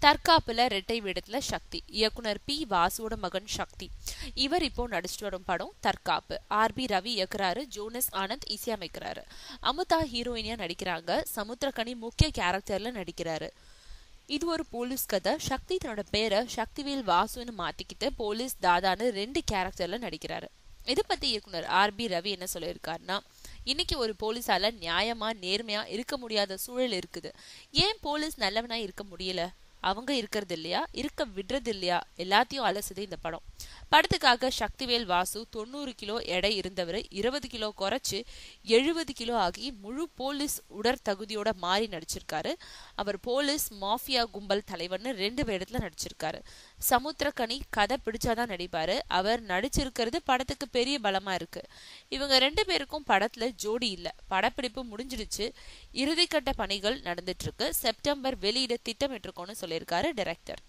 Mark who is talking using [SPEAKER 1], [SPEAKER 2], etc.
[SPEAKER 1] தற்காப்புல இரட்டை வேடத்துல சக்தி. இயக்குனர் பி வாசுவோட மகன் சக்தி. இவர் இப்போ நடிச்சிட்டு வரும் படம் தற்காப்பு. RB ரவி இயக்குறாரு, ஜோனஸ் ஆனந்த் இசையமைக்கிறாரு. அமுதா ஹீரோயினியா நடிக்கிறாங்க. சமுத்திரக்கனி முக்கிய கேரக்டர்ல நடிக்கிறாரு. இது ஒரு போலீஸ் கதை. சக்தி தன்னோட பேரை சக்திவேல் வாசுன்னு மாத்திக்கிட்டு போலீஸ் தாதான்னு 2 கேரக்டர்ல நடிக்கிறாரு. இதை பத்தி இயக்குனர் RB ரவி என்ன சொல்லியிருக்காருன்னா, இன்னைக்கு ஒரு போலீஸால நியாயமா நேர்மையா இருக்க முடியாத சூழல் இருக்குது. ஏன் போலீஸ் நல்லவனா இருக்க முடியல? அவங்க இருக்கிறது இல்லையா, இருக்க விடுறது இல்லையா? எல்லாத்தையும் அலசுது இந்த படம். படத்துக்காக சக்திவேல் வாசு 90 கிலோ எடை இருந்தவர் 20 கிலோ குறைச்சு 70 கிலோ ஆகி முழு போலீஸ் உடற்தகுதியோட மாறி நடிச்சிருக்காரு. அவர் போலீஸ் மாஃபியா கும்பல் தலைவர்னு 2 வேடத்துல நடிச்சிருக்காரு. சமுத்திரக்கனி கதை பிடிச்சாதான் நடிப்பாரு. அவர் நடிச்சிருக்கிறது படத்துக்கு பெரிய பலமா இருக்கு. இவங்க 2 பேருக்கும் படத்துல ஜோடி இல்ல. படப்பிடிப்பு முடிஞ்சிடுச்சு, இறுதிக்கட்ட பணிகள் நடந்துட்டு இருக்கு. செப்டம்பர் வெளியிட திட்டமிட்டிருக்கோம்னு சொல்லியிருக்காரு டைரக்டர்.